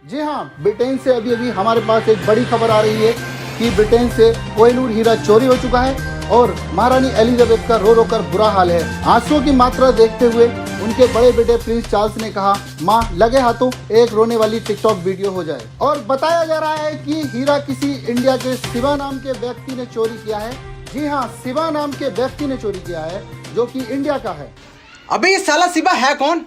जी हाँ, ब्रिटेन से अभी अभी हमारे पास एक बड़ी खबर आ रही है कि ब्रिटेन से कोहिनूर हीरा चोरी हो चुका है और महारानी एलिजाबेथ का रो रो कर बुरा हाल है। आंसुओं की मात्रा देखते हुए उनके बड़े बेटे प्रिंस चार्ल्स ने कहा, माँ लगे हाथों एक रोने वाली टिकटॉक वीडियो हो जाए। और बताया जा रहा है कि हीरा किसी इंडिया के शिवा नाम के व्यक्ति ने चोरी किया है। जी हाँ, शिवा नाम के व्यक्ति ने चोरी किया है जो कि इंडिया का है। अबे ये साला शिवा है कौन?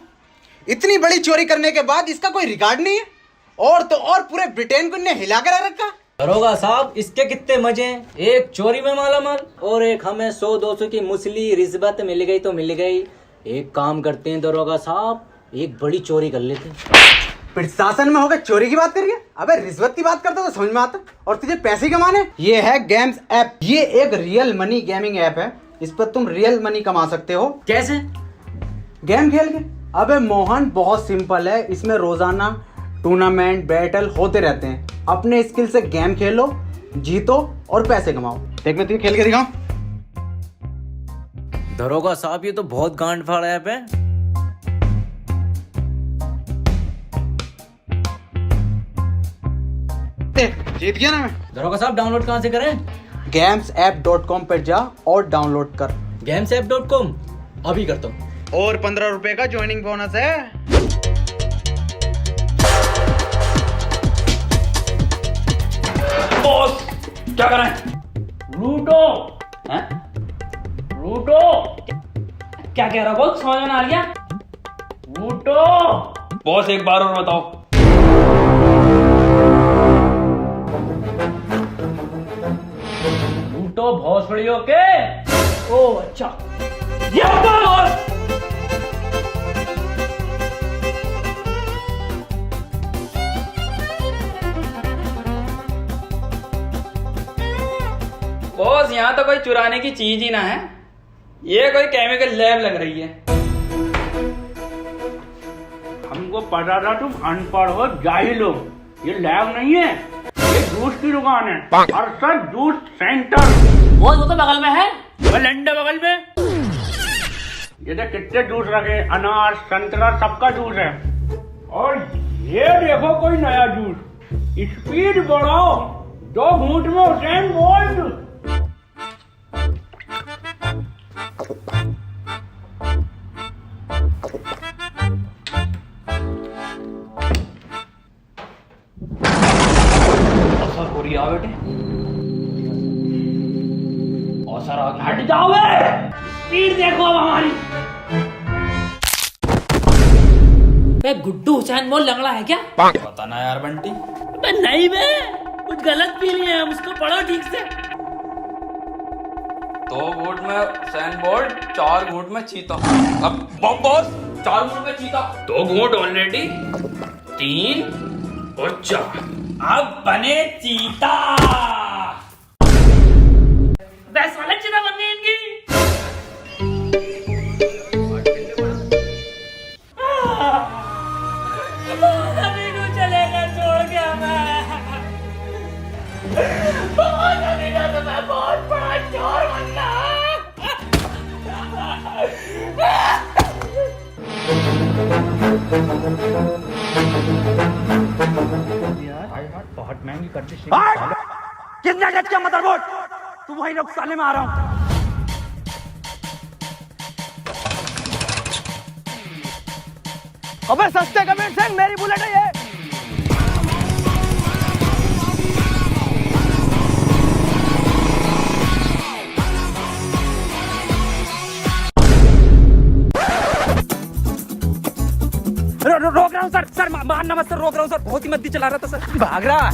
इतनी बड़ी चोरी करने के बाद इसका कोई रिकॉर्ड नहीं है। और तो और पूरे ब्रिटेन को इन्हें हिला कर रखा। दरोगा साहब, इसके कितने मजे हैं। एक चोरी में मालामाल और एक हमें 100-200 की मुसली रिश्वत मिल गई तो मिल गई। एक काम करते हैं दरोगा साहब, एक बड़ी चोरी कर लेते हैं। प्रशासन में होकर चोरी की बात करिए? अबे रिश्वत की बात करते तो समझ में आता। और तुझे पैसे कमाने? ये है गेम्स ऐप। ये एक रियल मनी गेमिंग ऐप है। इस पर तुम रियल मनी कमा सकते हो। कैसे? गेम खेल के। अबे मोहन, बहुत सिंपल है। इसमें रोजाना टूर्नामेंट बैटल होते रहते हैं। अपने स्किल से गेम खेलो, जीतो और पैसे कमाओ। देख मैं तुझे खेल के दिखाऊं। दरोगा साहब, ये तो बहुत गांड फाड़ ऐप है। जीत गया ना मैं। दरोगा साहब, डाउनलोड कहाँ से करें? gamesapp.com पर जा और डाउनलोड कर। gamesapp.com अभी करता हूँ। और 15 रुपए का ज्वाइनिंग बोनस है। बॉस क्या कर रहे हैं? लूटो हैं? लूटो क्या कह रहा बॉस? समझ में ना आ गया? लूटो बॉस, एक बार और बताओ। लूटो भोसड़ियों के। ओ अच्छा, ये बताओ बॉस। बॉस, यहाँ तो कोई चुराने की चीज ही ना है। ये कोई केमिकल लैब लग रही है। हमको पता था तुम अनपढ़ हो, जाहिल हो। ये लैब नहीं है, ये जूस की दुकान है। और सर जूस सेंटर। वो तो बगल में है, वो लंडे बगल में। ये तो कितने जूस रखे, अनार संतरा सबका जूस है। और ये देखो कोई नया जूस। स्पीड बढ़ाओ, 2 घूंट में हुसैन बोल्ट। बेटे और सर आगे हट जाओ। स्पीड देखो अब हमारी। बे गुड्डू हुसैन बोल लंगड़ा है क्या? पता ना यार बंटी। बे नहीं बे, कुछ गलत पी लिए हम, उसको पढ़ो ठीक से। 2 घूंट में हुसैन बोल्ट, 4 घूंट में चीता। अब बॉस 4 घूंट में चीता। 2 घूंट ऑलरेडी, 3 और 4। अब बने चीता। बस वाला चीता बन गई इनकी। अभी को चलेगा छोड़ के हमें। अभी का तो मैं बहुत बड़ा चोर बनना। बहुत महंगी कर दी। कितने गज का मदरबोर्ड? तू वही लोग साले में आ रहा हूं। अबे सस्ते कमेंट सिंह, मेरी बुलेट है ये। रोक रहा हूँ सर। सर मारना मत सर, रोक रहा हूँ सर। बहुत ही मद्दी चला रहा था सर। भाग रहा।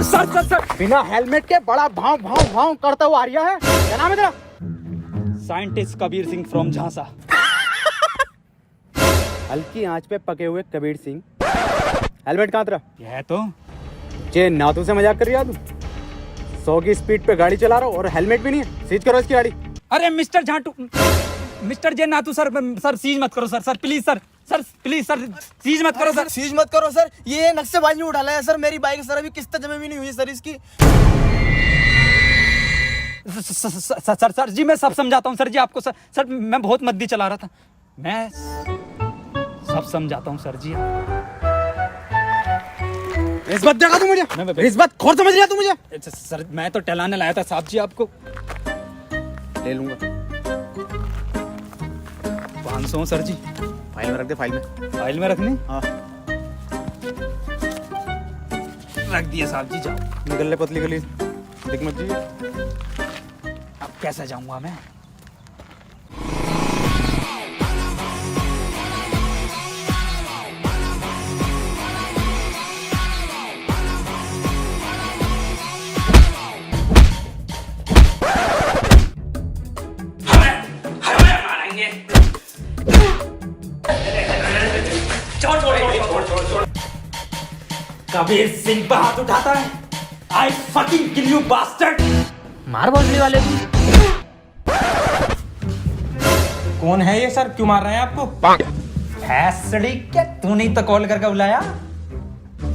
सर बिना हेलमेट के बड़ा भाव भाव भाव करता हुआ आ रहा है। क्या नाम है तेरा? साइंटिस्ट कबीर सिंह फ्रॉम झांसा। हल्की आंच पे पके हुए कबीर सिंह। हेलमेट कहाँ तेरा? यह तो जे नातू से मजाक कर रही है तू? 100 की स्पीड पे गाड़ी चला रहा हो और हेलमेट भी नहीं है। सीज करो इसकी गाड़ी। अरे मिस्टर झांटू, मिस्टर जे नातू सर, सर सीज मत करो sir please sir. Sir please sir, seize मत करो सर। सीज मत करो सर, ये नक्शेबाजी में उठाला है सर। मेरी बाइक सर अभी किस्त जमा भी नहीं हुई सर इसकी। सर जी मैं सब समझाता हूँ सर जी आपको। सर मैं बहुत मद्दी चला रहा था। मैं सब समझाता हूँ सर जी। रिश्वत देगा तू मुझे? रिश्वत खोर समझ लिया तू मुझे? सर मैं तो टहलाने लाया था साहब जी आपको। ले लूंगा। 500 सर जी। फाइल में रख दे, फाइल में। फाइल में रखनी? हाँ। रख दिए साहब जी, जाओ। निकल ले पतली गली, दिख मत जी। अब कैसे जाऊंगा मैं? कबीर सिंह पर हाथ उठाता है। I fucking kill you bastard! मार भोसड़ी वाले को। कौन है ये सर? क्यों मार रहे हैं आपको? भैंसड़ी क्या तू नहीं तो कॉल करके बुलाया?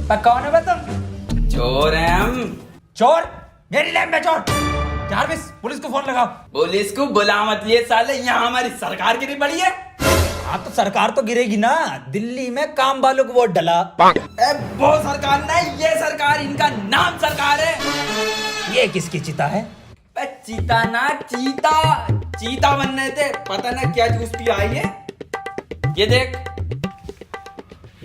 पर कौन है तुम? चोर है हम। चोर? मेरी लैब में चोर? जारविस पुलिस को फोन लगाओ। पुलिस को बुला मत लिए साले, यहाँ हमारी सरकार गिरी पड़ी है। हाँ तो सरकार तो गिरेगी ना। दिल्ली में काम वालों को वोट डला। वो सरकार नहीं, ये सरकार, इनका नाम सरकार है। ये किसकी चिता है? चीता ना चीता, चीता बनने थे, पता ना क्या जूस पी आई है। ये देख,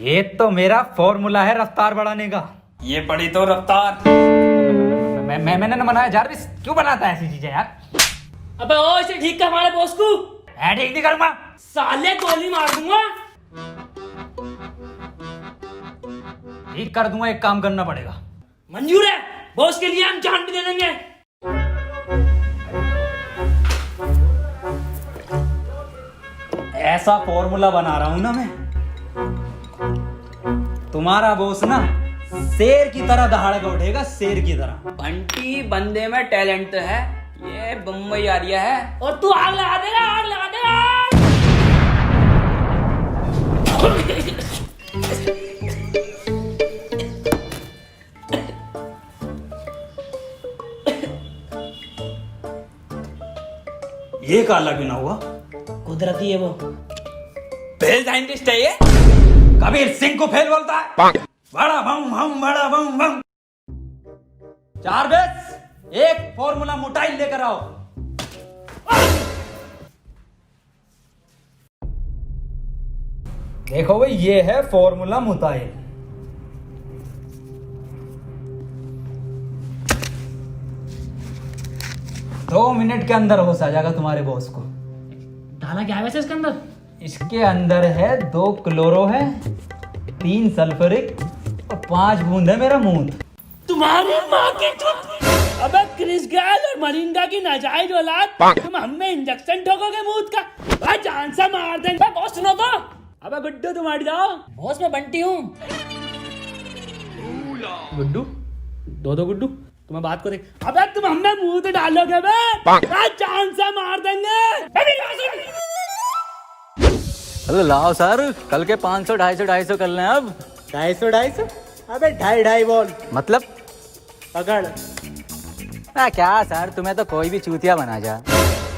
ये तो मेरा फॉर्मूला है रफ्तार बढ़ाने का। ये पड़ी तो रफ्तार। मैंने ना बनाया। जारविस क्यों बनाता है ऐसी चीजें यार? अबे ओ इसे ठीक कर हमारे बॉस को। मैं ठीक नहीं करूंगा। साले गोली मार दूंगा। ठीक कर दूंगा, एक काम करना पड़ेगा। मंजूर है, बॉस के लिए हम जान भी दे देंगे। ऐसा फॉर्मूला बना रहा हूं ना मैं, तुम्हारा बॉस ना शेर की तरह दहाड़ उठेगा, शेर की तरह। बंटी बंदे में टैलेंट तो है, ये बम्बई आ रिया है। और तू आग लगा देगा, आग लगा देगा। ये काला क्यों ना हुआ? कुदरती है वो। फेल साइंटिस्ट है ये। कबीर सिंह को फेल बोलता है। बड़ा बम बम बड़ा बम बम। जारविस एक फॉर्मूला मोटाइल लेकर आओ। देखो भाई, ये है फॉर्मूला मोटाइल। दो मिनट के अंदर हो जाएगा तुम्हारे बॉस को। डाला क्या है वैसे इसके अंदर? इसके अंदर है 2 क्लोरो है, 3 सल्फ्यूरिक और 5 बूंद है मेरा मूत। तुम्हारी माँ की चुप। अबे क्रिस गैल और मरिंगा की नाजायज औलाद, तुम हमें इंजेक्शन ठोकोगे मूत का? भाई जान से मार देंगे। बॉस सुनो तो। अबे गुड्डू तुम हट जाओ। बॉस मैं बंटी हूँ। गुड्डू, दो गुड्डू, तुम्हें बात को देख। अबे तुम हमें मुंह तो डालोगे बे? भाई जान से मार देंगे। अरे लाओ सर, कल के 500 250 कर लें अब। 250? अबे 2.5 बॉल मतलब पकड़। क्या सर, तुम्हें तो कोई भी चूतिया बना जा।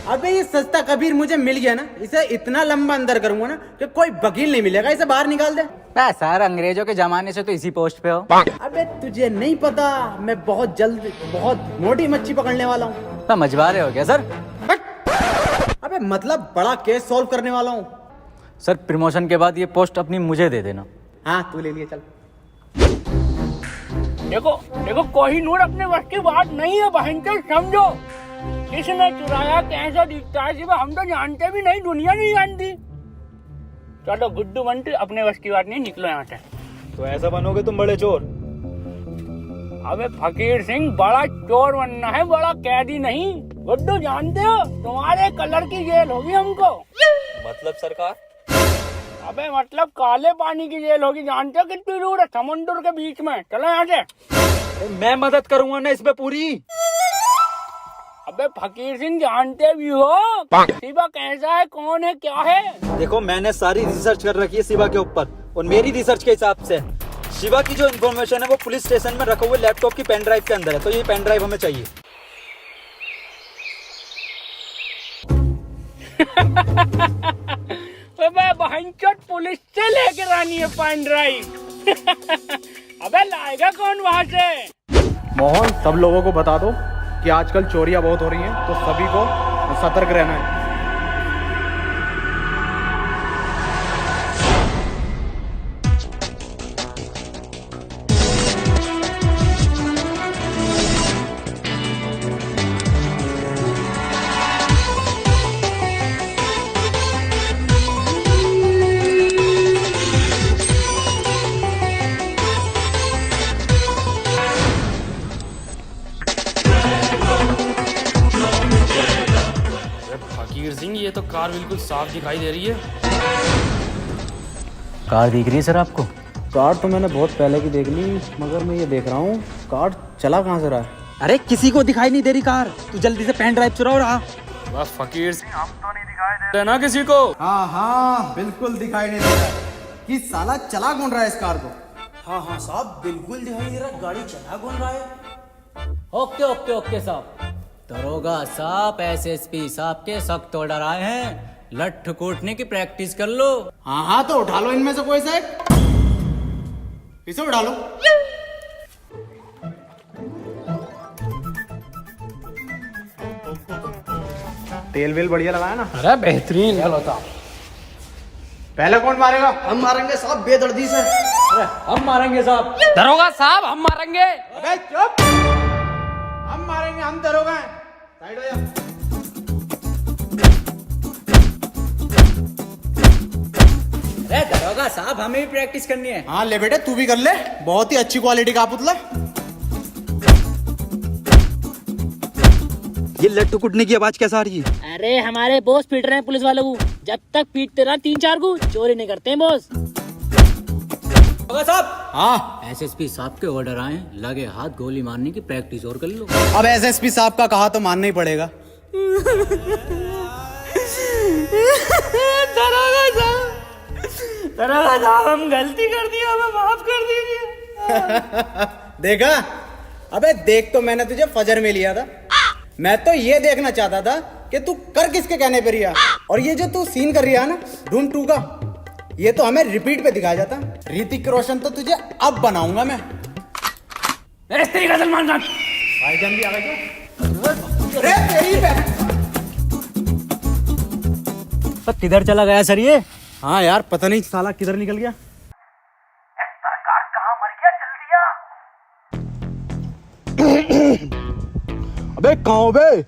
अबे ये सस्ता कबीर मुझे मिल गया ना, इसे इतना लंबा अंदर करूंगा ना कि कोई वकील नहीं मिलेगा, इसे बाहर निकाल दे। सर अंग्रेजों के जमाने से तो इसी पोस्ट पे हो। अबे तुझे नहीं पता, मैं बहुत जल्द बहुत मोटी मच्छी पकड़ने वाला हूँ। तो मछुआरे हो गया सर। अबे मतलब बड़ा केस सॉल्व करने वाला हूँ। सर प्रमोशन के बाद ये पोस्ट अपनी मुझे दे देना। हाँ तू ले लिया, चल। देखो देखो, कोहिनूर अपने वक्त की बात नहीं है बहन के, समझो। किसने चुराया, कैसा दिखता है, सिर्फ हम तो जानते भी नहीं, दुनिया नहीं जानती। चलो गुड्डू बंटी, अपने वश की बात नहीं, निकलो यहाँ से। तो ऐसा बनोगे तुम बड़े चोर? अबे फकीर सिंह, बड़ा चोर बनना है, बड़ा कैदी नहीं। गुड्डू जानते हो, तुम्हारे कलर की जेल होगी हमको। मतलब सरकार? अबे मतलब काले पानी की जेल होगी, जानते हो कितनी दूर है? समुद्र के बीच में। चलो यहाँ से। मैं मदद करूंगा ना इसमें पूरी। अबे फकीर सिंह, जानते भी हो शिवा कैसा है, कौन है, क्या है? देखो मैंने सारी रिसर्च कर रखी है शिवा के ऊपर, और मेरी रिसर्च के हिसाब से शिवा की जो इन्फॉर्मेशन है वो पुलिस स्टेशन में रखे हुए लैपटॉप की पेन ड्राइव के अंदर है, तो ये पेन ड्राइव हमें चाहिए। अबे बहनचोद पुलिस से लेकर आनी है पेन ड्राइव। अबे लाएगा कौन वहां से? मोहन, सब लोगों को बता दो कि आजकल चोरियां बहुत हो रही हैं, तो सभी को सतर्क रहना है। फकीर सिंह, ये तो कार बिल्कुल साफ दिखाई दे रही है। कार दिख रही है सर आपको? कार तो मैंने बहुत पहले की देख ली, मगर मैं ये देख रहा हूँ कार चला कहाँ से रहा है। अरे किसी को दिखाई नहीं दे रही कार, तू जल्दी से पेन ड्राइव चुराओ रहा। बस फकीर सिंह, हम तो नहीं दिखाई दे रहे ना किसी को। हाँ हाँ, बिल्कुल दिखाई नहीं दे रहा कि साला चला कौन रहा है इस कार को। हाँ हाँ साहब, बिल्कुल दिखाई नहीं दे रहा, गाड़ी चला कौन रहा है। ओके ओके ओके साहब। दरोगा साहब एसएसपी साहब के सख्त ऑर्डर आए हैं, लठ कूटने की प्रैक्टिस कर लो। हाँ हाँ, तो उठा लो इनमें से कोई सा एक, इसे उठा लो। तेल वेल बढ़िया लगाया ना? अरे बेहतरीन। पहले कौन मारेगा? हम मारेंगे साहब बेदर्दी से। हम मारेंगे साहब। दरोगा साहब, हम मारेंगे। अबे चुप! हम मारेंगे, हम दरोगा हैं। साइड हो जा। अरे दरोगा साहब, हमें भी प्रैक्टिस करनी है। हाँ ले बेटे, तू भी कर ले, बहुत ही अच्छी क्वालिटी का पुतला। ये लट्टू कुटने की आवाज कैसा आ रही है? अरे हमारे बॉस पीट रहे हैं पुलिस वालों को, जब तक पीटते रहा 3-4 को चोरी नहीं करते हैं बॉस। दरोगा साहब, हाँ, एसएसपी साहब के ऑर्डर आए, लगे हाथ गोली मारने की प्रैक्टिस और कर लो। अब एसएसपी साहब का कहा तो मानना ही पड़ेगा। दरोगा साहब, हम गलती कर दी, हमें माफ कर दीजिए। देखा? अबे देख, तो मैंने तुझे फजर में लिया था। मैं तो ये देखना चाहता था कि तू कर किसके कहने पर रिया, और ये जो तू सीन कर रहा है ना धूम 2 का, ये तो हमें रिपीट पे दिखाया जाता। ऋतिक रोशन तो तुझे अब बनाऊंगा मैं। इस तरीके सलमान खान। भाईजान भी आ गए क्या? अरे तेरी बहन। तो किधर चला गया सर ये? हाँ यार, पता नहीं साला किधर निकल गया। अबे कहाँ हो बे?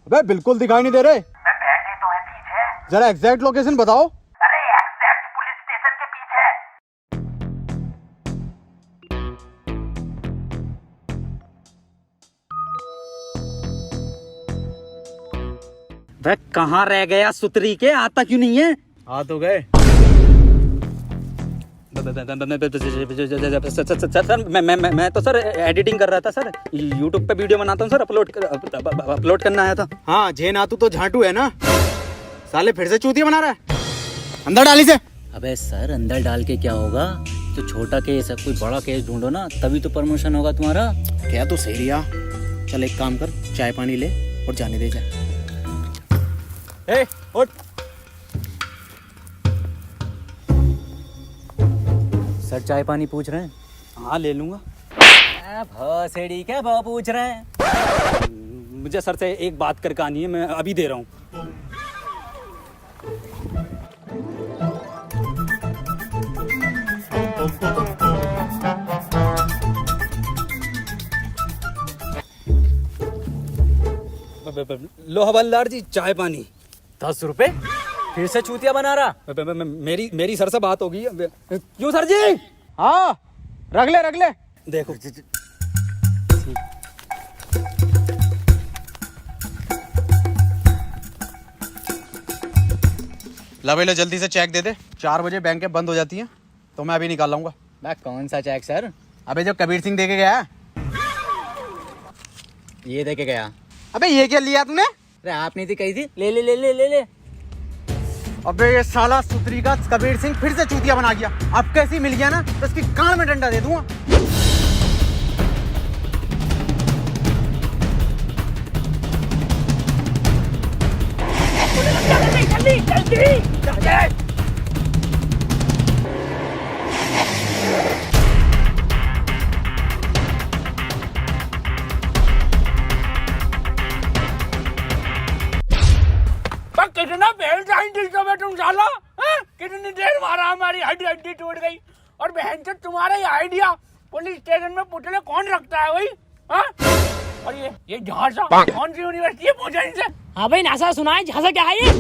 अबे बिल्कुल दिखाई नहीं दे रहे। बैठे तो है पीछे। जरा एग्जैक्ट लोकेशन बताओ। अरे एग्जैक्ट पुलिस स्टेशन के पीछे। वह कहाँ रह गया सुतरी के, आता क्यों नहीं है? आ तो गए। सर मैं तो सर एडिटिंग कर रहा था सर, यूट्यूब पे वीडियो बनाता हूँ सर, अपलोड करना आया था। हाँ, झेनातू तो झांटू है ना, साले फिर से चूतिया बना रहा है। अंदर डाली से। अबे सर, अंदर डाल के क्या होगा? तो छोटा केस है, कोई बड़ा केस ढूंढो ना, तभी तो प्रमोशन होगा तुम्हारा। क्या तू सही रिया? चल एक काम कर, चाय पानी ले और जाने दे जा। ए, उठ। सर चाय पानी पूछ रहे हैं? हाँ ले लूंगा। भौसेड़ी क्या भाव पूछ रहे हैं? मुझे सर से एक बात करके आनी है, मैं अभी दे रहा हूँ। लो हवलदार जी, चाय पानी। 10 रुपए? फिर से चूतिया बना रहा? मेरी सर से बात होगी। क्यों सर जी? हाँ, रख ले। देखो ला भाई, जल्दी से चेक दे दे। 4 बजे बैंकें बंद हो जाती हैं, तो मैं अभी निकाल लाऊंगा। मैं कौन सा चेक सर? अबे जो कबीर सिंह दे के गया है। ये दे के गया। अबे ये क्या लिया तूने? अरे आप नहीं थी कही थी, ले ले ले ले ले ले। अबे ये साला सुतरी का कबीर सिंह फिर से चूतिया बना गया। अब कैसी मिल गया ना, तो इसकी कान में डंडा दे दूंगा। जल्दी जल्दी जल्दी कितना फेल साइंटिस्ट हो बे तुम साला, हैं? कितनी देर मारा, हमारी हड्डी हड्डी टूट गई। और बहन से तुम्हारा ये आइडिया पुलिस स्टेशन में पुतले कौन रखता है भाई, हाँ? और ये झांसा कौन सी यूनिवर्सिटी है, पूछा इनसे। हाँ भाई नासा सुना है, झांसा क्या है ये?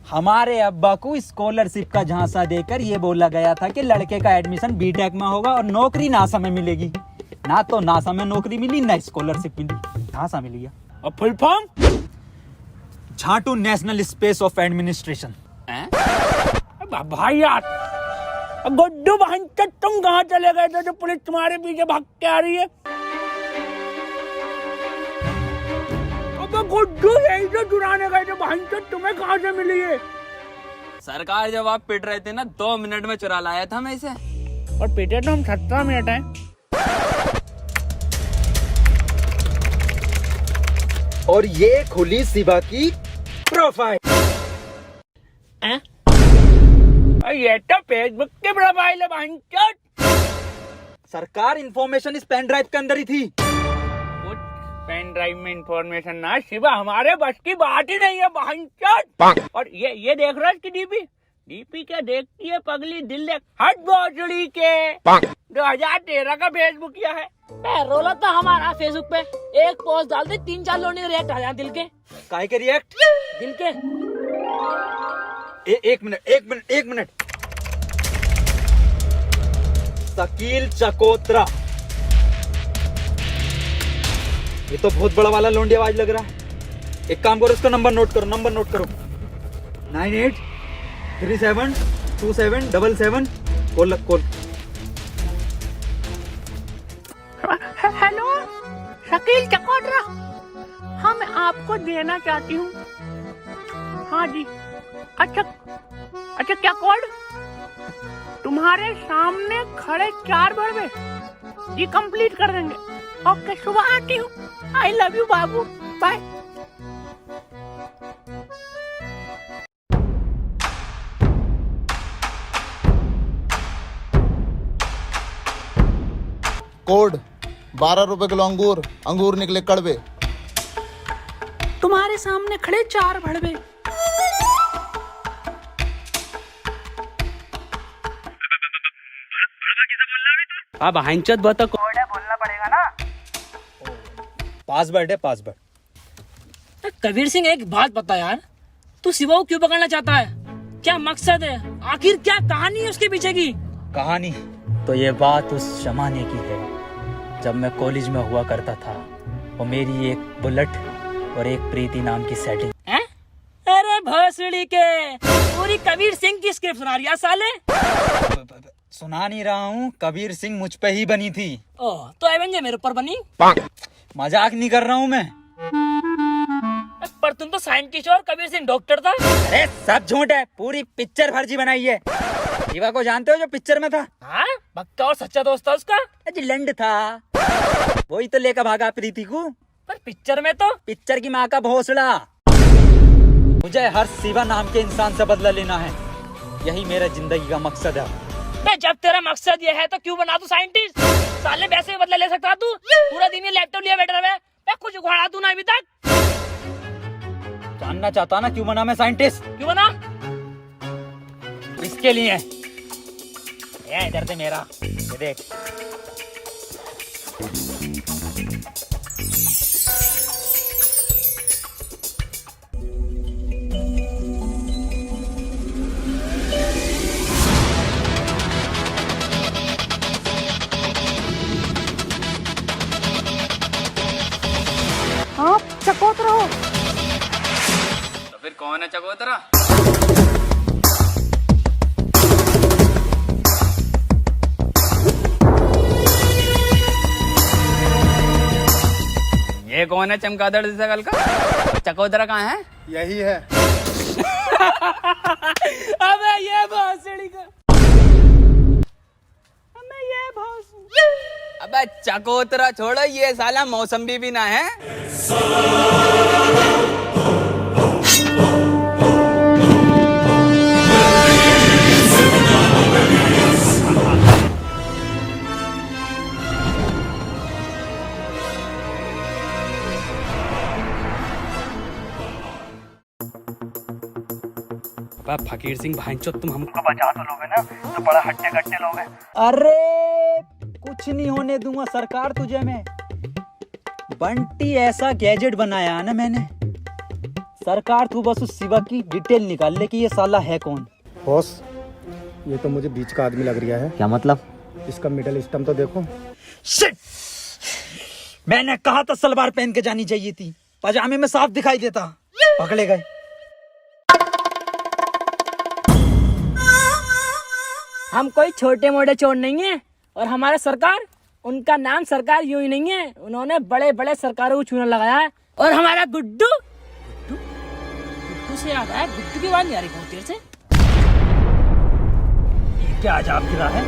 हमारे अब्बा को स्कॉलरशिप का झांसा देकर ये बोला गया था कि लड़के का एडमिशन बीटेक में होगा और नौकरी नासा में मिलेगी। ना तो नासा में नौकरी मिली, ना स्कॉलरशिप मिली, झांसा मिल गया। और फुल फॉर्म? झाटू नेशनल स्पेस ऑफ एडमिनिस्ट्रेशन। भाई यार, गुड्डू बहन तुम कहाँ चले गए थे जो पुलिस तुम्हारे पीछे भाग के आ रही है? अबे गुड्डू यही जो चुराने गए थे बहन, तुम्हें कहाँ से मिली है? सरकार जब आप पिट रहे थे ना, 2 मिनट में चुरा लाया था मैं इसे। और पिटे तो हम 17 मिनट हैं। और ये खुली शिवा की प्रोफाइल। ये तो फेसबुक की प्रोफाइल है बहन। सरकार इंफॉर्मेशन इस पेन ड्राइव के अंदर ही थी। कुछ पेन ड्राइव में इंफॉर्मेशन ना शिवा, हमारे बस की बात ही नहीं है बहन। और ये देख रहा है इसकी डीपी क्या देखती है पगली, दिल देख हट भोसड़ी के 2013 का फेसबुक किया है। रोला था हमारा फेसबुक पे, एक पोस्ट डाल दे 3-4 लोग रिएक्ट आ जाए दिल के। काहे के रिएक्ट? दिल के। एक मिनट। शकील चकोत्रा, ये तो बहुत बड़ा वाला लोंडी आवाज लग रहा है। एक काम करो, इसका नंबर नोट करो 98372777 कॉल। हेलो शकील चकोत्रा, हाँ मैं आपको देना चाहती हूँ। हाँ जी, अच्छा क्या कोड? तुम्हारे सामने खड़े 4 बड़वे ये कंप्लीट कर देंगे। ओके, सुबह आती हूँ। आई लव यू बाबू, बाय। कोड 12 रुपए किलो अंगूर निकले कड़वे। तुम्हारे सामने खड़े 4 भड़वे। अब हंचत बता कोड है, बोलना पड़ेगा ना। पासवर्ड। कबीर सिंह एक बात बता यार, तू शिवा को क्यों पकड़ना चाहता है? क्या मकसद है? आखिर क्या कहानी है उसके पीछे की? कहानी तो ये बात उस जमाने की है जब मैं कॉलेज में हुआ करता था और मेरी एक बुलेट और एक प्रीति नाम की सेटिंग। अरे भोसड़ी के, पूरी कबीर सिंह की स्क्रिप्ट सुना रही है साले। सुना नहीं रहा हूँ, कबीर सिंह मुझ पे ही बनी थी। ओह, तो एवेंजर मेरे ऊपर बनी? मजाक नहीं कर रहा हूँ मैं। पर तुम तो साइंटिस्ट और कबीर सिंह डॉक्टर था। अरे सब झूठ है, पूरी पिक्चर फर्जी बनाई है। शिवा को जानते हो जो पिक्चर में था? हाँ, पक्का और सच्चा दोस्त था उसका। लंड था, वही तो लेकर भागा प्रीति को। पर पिक्चर में तो पिक्चर की माँ का भोसड़ा। मुझे हर शिवा नाम के इंसान से बदला लेना है, यही मेरा जिंदगी का मकसद है। जब तेरा मकसद ये है तो क्यों बना तू साइंटिस्ट? साले वैसे ही बदला ले सकता तू। पूरा दिन ये लैपटॉप लिया बैठा है, मैं कुछ उखाड़ा तू ना अभी तक। जानना चाहता ना क्यों बना मैं साइंटिस्ट? क्यों बना? इसके लिए। ये इधर से मेरा ये देख। हाँ, चकोतरा हो। तो फिर कौन है चकोतरा? ये कौन है चमगादड़ जैसा कल का? चकोतरा कहाँ है? यही है। अबे ये भोसड़ी का। अबे चकोतरा छोड़ो, ये साला मौसम्बी भी ना है। अबे फकीर सिंह भाईचोद, तुम हमको बचा तो लोगे ना, तो बड़ा हट्टे कट्टे लोगे। अरे कुछ नहीं होने दूंगा सरकार तुझे मैं। बंटी ऐसा गैजेट बनाया है ना मैंने, सरकार तू बस उस शिवा की डिटेल निकाल ले कि ये साला है कौन। बॉस, ये तो मुझे बीच का आदमी लग रहा है। क्या मतलब? इसका मिडल स्टम तो देखो। शिट! मैंने कहा था सलवार पहन के जानी चाहिए थी, पजामे में साफ दिखाई देता। पकड़े गए। हम कोई छोटे मोटे चोर नहीं है, और हमारा सरकार, उनका नाम सरकार यूं ही नहीं है, उन्होंने बड़े बड़े सरकारों को चूना लगाया है। और हमारा गुड्डू गुड्डू से याद आया, गुड्डू की बात नहीं आ रही बहुत देर से। ये क्या अजाब गिरा है?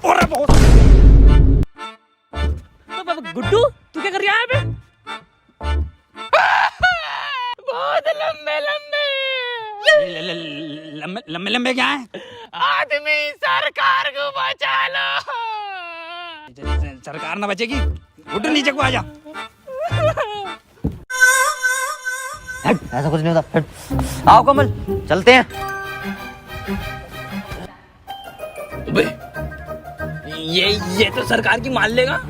अरे बहुत गुड्डू तू क्या कर रहा है अबे? बहुत लंबे लंबे लंबे लंबे क्या है? आदमी, सरकार को बचा लो। सरकार ना बचेगी, उठ नीचे को आजा। ऐसा कुछ नहीं होता। आओ कमल, चलते हैं। ये तो सरकार की मान लेगा,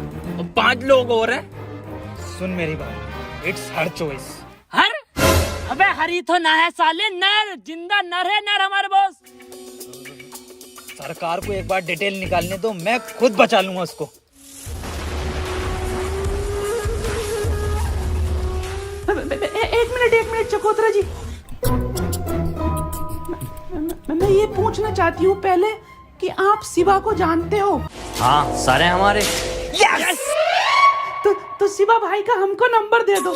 5 लोग और हैं। सुन मेरी बात, इट्स हर चॉइस। हर? अबे हरी तो ना है साले, नर, जिंदा नर है, नर हमारे बॉस। सरकार को एक बार डिटेल निकालने दो, मैं खुद बचा लूंगा उसको। एक मिनट चकोतरा जी, मैं ये पूछना चाहती हूँ पहले कि आप शिवा को जानते हो? हाँ, सारे हमारे। यस! तो शिवा भाई का हमको नंबर दे दो।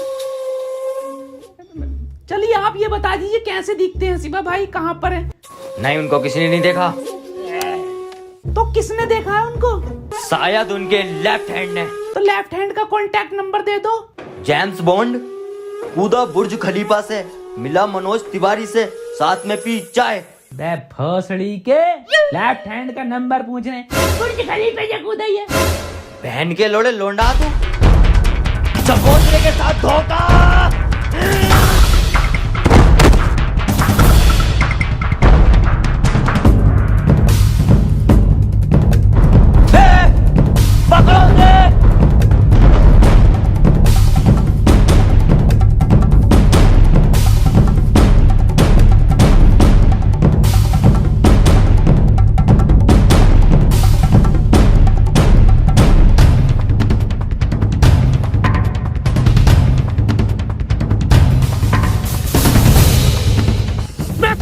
चलिए आप ये बता दीजिए कैसे दिखते हैं शिवा भाई, कहाँ पर हैं? नहीं, उनको किसी ने नहीं देखा। तो किसने देखा है उनको? शायद उनके लेफ्ट हैंड ने। तो लेफ्ट हैंड का कॉन्टैक्ट नंबर दे दो। जेम्स बॉन्ड कूदा बुर्ज खलीफा से, मिला मनोज तिवारी से, साथ में पी चाय। बे भोसड़ी के, लेफ्ट हैंड का नंबर पूछ रहे हैं, बुर्ज खलीफा से कूदा ही है। बहन के लोड़े लोंडा तू, चकोतरे के साथ धोखा।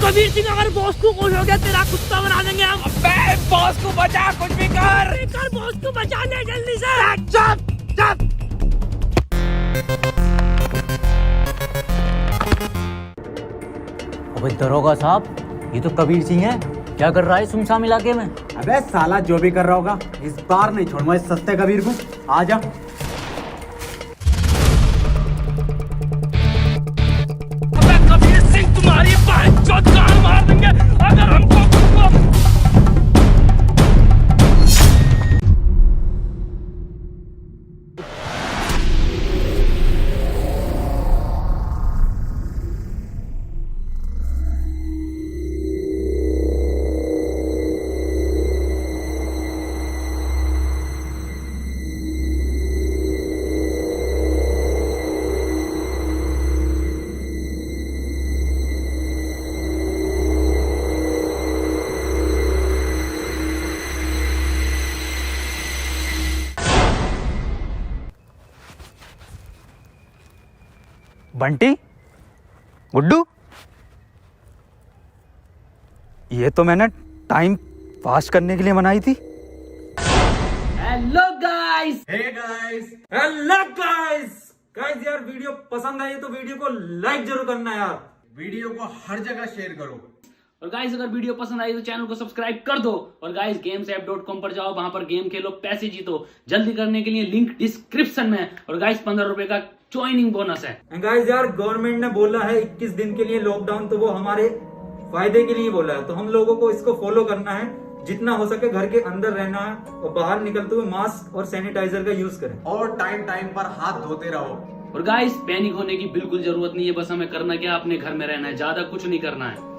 कबीर सिंह, अगर बॉस को खुश हो गया तेरा कुत्ता बना देंगे हम। अबे बॉस को बचा, कुछ भी कर बॉस को बचा ले जल्दी से। चुप चुप। अबे दरोगा साहब, ये तो कबीर सिंह है, क्या कर रहा है सुनसान इलाके में? अबे साला जो भी कर रहा होगा, इस बार नहीं छोड़ूंगा इस सस्ते कबीर को। आजा। कबीर सिंह तुम्हारी बाइक जान मार देंगे अगर हमको। बंटी, गुड्डू, ये तो मैंने टाइम पास करने के लिए बनाई थी। Hello guys. हेलो गाइस यार, वीडियो पसंद आई तो वीडियो को लाइक जरूर करना यार, वीडियो को हर जगह शेयर करो। और गाइस अगर वीडियो पसंद आई तो चैनल को सब्सक्राइब कर दो। और गाइस gamesapp.com पर जाओ, वहां पर गेम खेलो, पैसे जीतो। जल्दी करने के लिए लिंक डिस्क्रिप्शन में है। और गाइस 15 रुपए का ज्वाइनिंग बोनस है। गाइस यार, गवर्नमेंट ने बोला है 21 दिन के लिए लॉकडाउन, तो वो हमारे फायदे के लिए बोला है, तो हम लोगों को इसको फॉलो करना है। जितना हो सके घर के अंदर रहना है और बाहर निकलते हुए मास्क और सैनिटाइजर का यूज करें। और टाइम टाइम पर हाथ धोते रहो। और गाइस पैनिक होने की बिल्कुल जरूरत नहीं है, बस हमें करना क्या, अपने घर में रहना है, ज्यादा कुछ नहीं करना है।